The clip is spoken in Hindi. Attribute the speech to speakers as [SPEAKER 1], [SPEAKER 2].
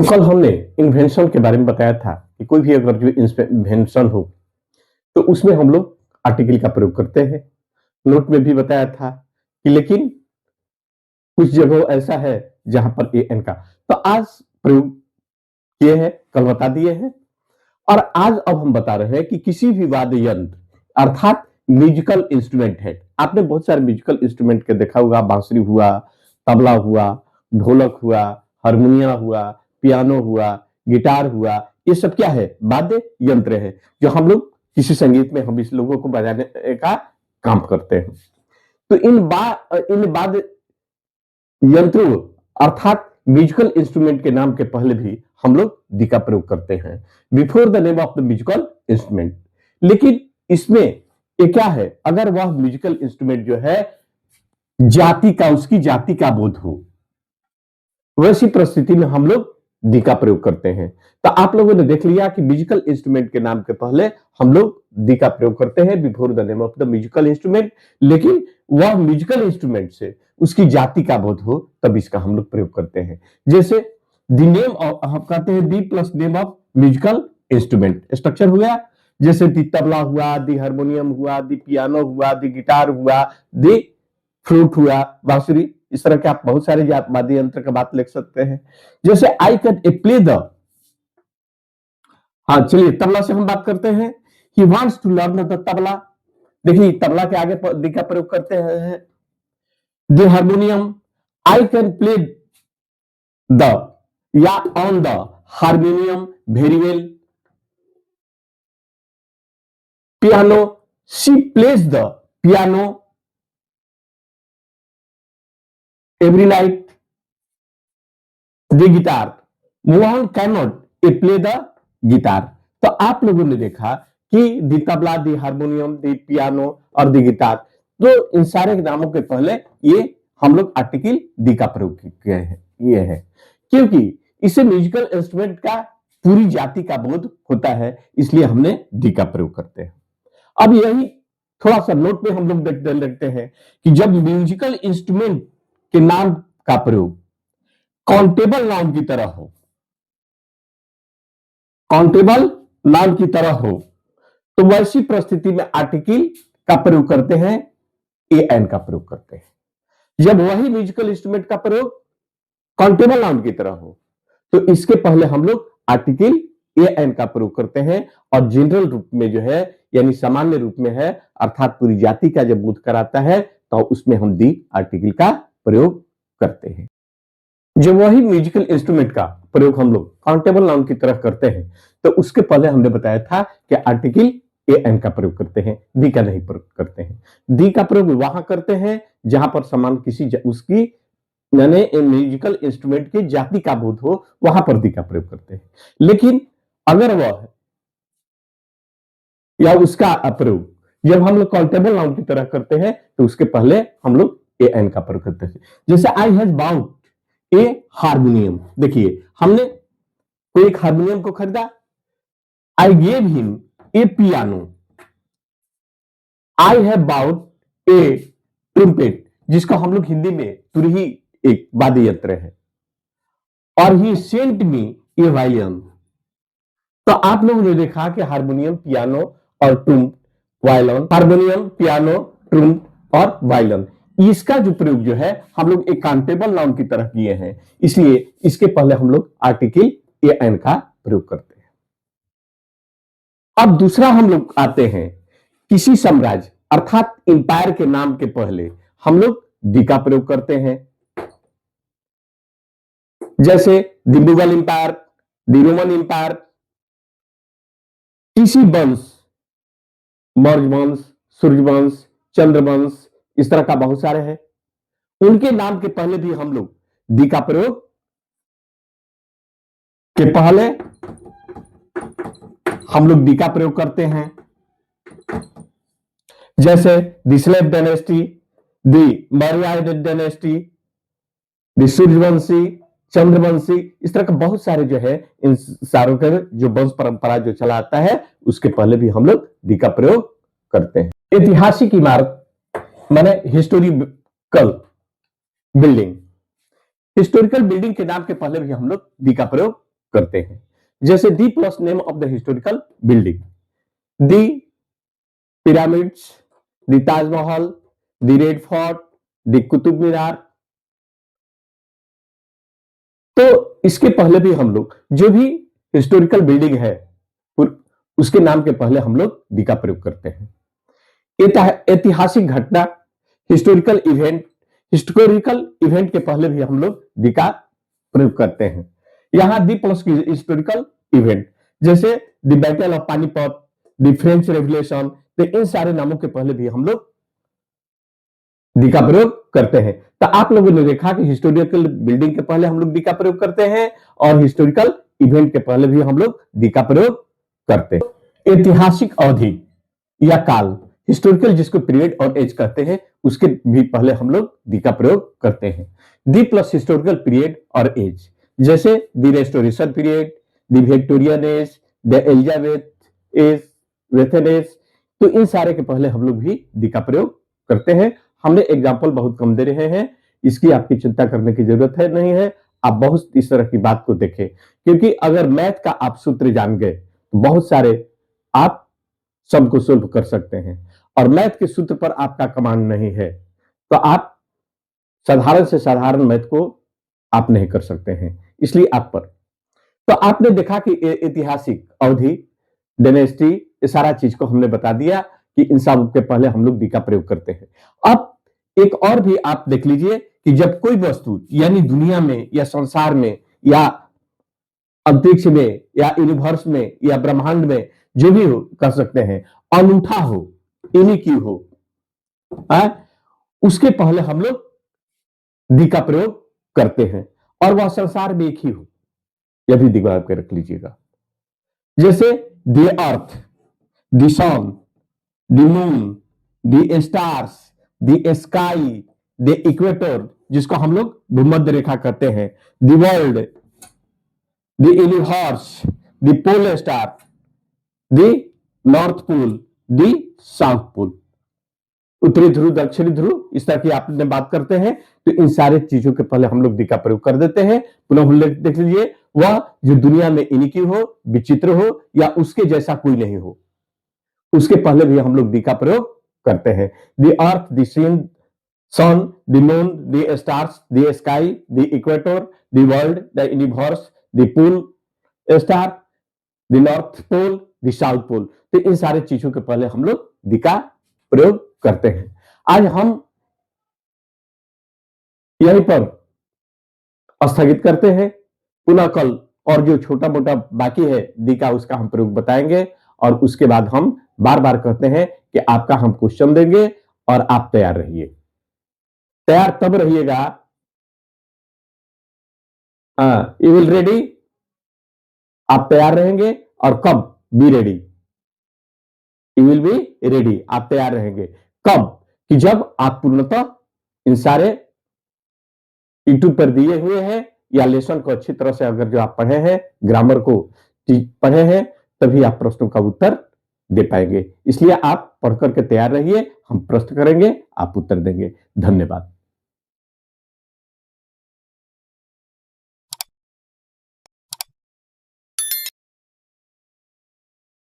[SPEAKER 1] तो कल हमने इन्वेंशन के बारे में बताया था कि कोई भी अगर जो इन्वेंशन हो तो उसमें हम लोग आर्टिकल का प्रयोग करते हैं। नोट में भी बताया था कि लेकिन कुछ जगह ऐसा है जहां पर ए एन का तो आज प्रयोग किए हैं, कल बता दिए हैं। और आज अब हम बता रहे हैं कि किसी भी वाद्य यंत्र अर्थात म्यूजिकल इंस्ट्रूमेंट है। आपने बहुत सारे म्यूजिकल इंस्ट्रूमेंट के देखा होगा, बांसुरी हुआ, तबला हुआ, ढोलक हुआ, हारमोनिया हुआ, पियानो हुआ, गिटार हुआ। ये सब क्या है? वाद्य यंत्र है जो हम लोग किसी संगीत में हम इस लोगों को बजाने का काम करते हैं। तो इन वाद्य यंत्रों अर्थात म्यूजिकल इंस्ट्रूमेंट के नाम के पहले भी हम लोग दी का प्रयोग करते हैं before the name of the musical instrument. लेकिन इसमें ये क्या है, अगर वह म्यूजिकल इंस्ट्रूमेंट जो है जाति का, उसकी जाति का बोध हो, वैसी परिस्थिति में हम लोग दी का प्रयोग करते हैं। तो आप लोगों ने देख लिया कि म्यूजिकल इंस्ट्रूमेंट के नाम के पहले हम लोग दी का प्रयोग करते हैं before the name of the musical instrument. लेकिन वह म्यूजिकल इंस्ट्रूमेंट से उसकी जाति का बोध हो तब इसका हम लोग प्रयोग करते हैं। जैसे द नेम ऑफ, हम कहते हैं the plus name of musical instrument structure हुआ। जैसे दी तबला हुआ, दी हारमोनियम हुआ, दी पियानो हुआ, दी गिटार हुआ, दी फ्लूट हुआ, बांसुरी। इस तरह के आप बहुत सारे वाद्य यंत्र का बात लिख सकते हैं। जैसे I can a play the, हाँ चलिए तबला से हम बात करते हैं। He wants to learn the tabla. देखिए तबला के आगे दी का प्रयोग करते हैं। The harmonium, I can play the या on the harmonium very well. Piano, she plays the piano every night. The guitar, Mohan can not a play the guitar. तो आप लोगों ने देखा कि the tabla, the harmonium, the piano और दी गिटार, तो इन सारे नामों के पहले ये हम लोग आर्टिकल दी का प्रयोग किए हैं। ये है क्योंकि इसे म्यूजिकल इंस्ट्रूमेंट का पूरी जाति का बोध होता है, इसलिए हमने दी का प्रयोग करते हैं। अब यही थोड़ा सा नोट में हम लोग देखते हैं कि जब म्यूजिकल इंस्ट्रूमेंट के नाम का प्रयोग काउंटेबल नाउन की तरह हो, काउंटेबल नाउन की तरह हो, तो वैसी परिस्थिति में आर्टिकल का प्रयोग करते हैं, ए एन का प्रयोग करते हैं। जब वही म्यूजिकल इंस्ट्रूमेंट का प्रयोग काउंटेबल नाउन की तरह हो तो इसके पहले हम लोग आर्टिकल ए एन का प्रयोग करते हैं। और जनरल रूप में जो है यानी सामान्य रूप में है अर्थात पूरी जाति का जब बोध कराता है तो उसमें हम दी आर्टिकल का प्रयोग करते हैं। जब वही म्यूजिकल इंस्ट्रूमेंट का प्रयोग हम लोग काउंटेबल नाउन की तरह करते हैं तो उसके पहले हमने बताया था कि आर्टिकल ए एन का प्रयोग करते हैं, दी का नहीं प्रयोग करते हैं। दी का प्रयोग वहां करते हैं जहां पर समान किसी उसकी यानी म्यूजिकल इंस्ट्रूमेंट की जाति का बोध हो, वहां पर दी का प्रयोग करते हैं। लेकिन अगर वह या उसका प्रयोग जब हम लोग काउंटेबल नाउन की तरह करते हैं तो उसके पहले हम लोग ए एन का प्रयोग करते हैं। जैसे I has bought a harmonium. देखिए हमने कोई एक हारमोनियम को खरीदा। I gave him a piano. I have bought a trumpet, जिसको हम लोग हिंदी में तुरही एक वाद्य यंत्र है। और ही सेंट मी ए वायलिन। तो आप लोगों ने देखा कि हारमोनियम, पियानो और Trump, violin, harmonium, piano, Trump और वायलिन, इसका जो प्रयोग जो है हम लोग एक काउंटेबल नाउन की तरह किए हैं, इसलिए इसके पहले हम लोग आर्टिकल ए एन का प्रयोग करते हैं। अब दूसरा हम लोग आते हैं किसी साम्राज्य अर्थात इंपायर के नाम के पहले हम लोग दी का प्रयोग करते हैं। जैसे the Mughal empire, the Roman empire, किसी वंश, मौर्य वंश, सूर्य वंश, चंद्र वंश, इस तरह का बहुत सारे हैं, उनके नाम के पहले भी हम लोग दी का प्रयोग के पहले हम लोग दी का प्रयोग करते हैं। जैसे the slave dynasty, the Maurya dynasty, the Suryavanshi, Chandravanshi, इस तरह का बहुत सारे जो है इन सारों का जो वंश परंपरा जो चला आता है उसके पहले भी हम लोग दी का प्रयोग करते हैं। ऐतिहासिक इमारत माने हिस्टोरिकल बिल्डिंग, हिस्टोरिकल बिल्डिंग के नाम के पहले भी हम लोग दी का प्रयोग करते हैं। जैसे the plus name of the historical building, the pyramids, the Taj Mahal, the Red Fort, the Qutub Minar. तो इसके पहले भी हम लोग जो भी हिस्टोरिकल बिल्डिंग है उसके नाम के पहले हम लोग दी का प्रयोग करते हैं। ऐतिहासिक घटना, हिस्टोरिकल इवेंट के पहले भी हम लोग दी का प्रयोग करते हैं। यहां दी प्लस की हिस्टोरिकल इवेंट जैसे the battle of Panipat, the French revolution, तो इन सारे नामों के पहले भी हम लोग दी का प्रयोग करते हैं। तो आप लोगों ने देखा कि हिस्टोरिकल बिल्डिंग के पहले हम लोग दी का प्रयोग करते हैं और हिस्टोरिकल इवेंट के पहले भी हम लोग दी का प्रयोग करते हैं। ऐतिहासिक अवधि या काल, हिस्टोरिकल जिसको पीरियड और एज कहते हैं, उसके भी पहले हम लोग दी का प्रयोग करते हैं। The plus historical period or age जैसे the restoration period, the Victorian age, the Elizabeth age, वेथन एज, तो इन सारे के पहले हम लोग भी दी का प्रयोग करते हैं। हमने एग्जाम्पल बहुत कम दे रहे हैं, इसकी आपकी चिंता करने की जरूरत है नहीं है। आप बहुत इस तरह की बात को देखें, क्योंकि अगर मैथ का आप सूत्र जान गए तो बहुत सारे आप सबको सोल्व कर सकते हैं, और मैथ के सूत्र पर आपका कमांड नहीं है तो आप साधारण से साधारण मैथ को आप नहीं कर सकते हैं, इसलिए आप पर। तो आपने देखा कि ऐतिहासिक अवधि, डायनेस्टी, ये सारा चीज को हमने बता दिया कि इन सब के पहले हम लोग दी का प्रयोग करते हैं। अब एक और भी आप देख लीजिए कि जब कोई वस्तु यानी दुनिया में या संसार में या अंतरिक्ष में या यूनिवर्स में या ब्रह्मांड में जो भी हो कर सकते हैं, अनूठा हो, यूनिक हो, उसके पहले हम लोग दी का प्रयोग करते हैं, और वह संसार में एक ही हो, यह भी दिमाग में रख लीजिएगा। जैसे the earth, the sun, the moon, the stars, the sky, the equator जिसको हम लोग भूमध्य रेखा कहते हैं, the world, the universe, the pole star, the north pole, the south pole, उत्तरी ध्रुव, दक्षिणी ध्रुव, इस तरह की आपने बात करते हैं। तो इन सारे चीजों के पहले हम लोग दी का प्रयोग कर देते हैं। पुनः देख लीजिए, वह जो दुनिया में यूनिक हो, विचित्र हो, या उसके जैसा कोई नहीं हो, उसके पहले भी हम लोग दी का प्रयोग करते हैं। The earth, the sun, the moon, the stars, the sky, the equator, the world, the universe, the pole star, the north pole, the south pole, तो इन सारे चीजों के पहले हम लोग दी का प्रयोग करते हैं। आज हम यहीं पर स्थगित करते हैं, पुनः कल और जो छोटा मोटा बाकी है दी का, उसका हम प्रयोग बताएंगे, और उसके बाद हम बार बार कहते हैं कि आपका हम क्वेश्चन देंगे और आप तैयार रहिए। तैयार तब रहिएगा, यू विल रेडी, आप तैयार रहेंगे, और कब, be ready, you will be ready, आप तैयार रहेंगे कब, कि जब आप पूर्णतः इन सारे यूट्यूब पर दिए हुए हैं या लेसन को अच्छी तरह से अगर जो आप पढ़े हैं, ग्रामर को पढ़े हैं, तभी आप प्रश्नों का उत्तर दे पाएंगे। इसलिए आप पढ़ करके तैयार रहिए, हम प्रश्न करेंगे, आप उत्तर देंगे। धन्यवाद।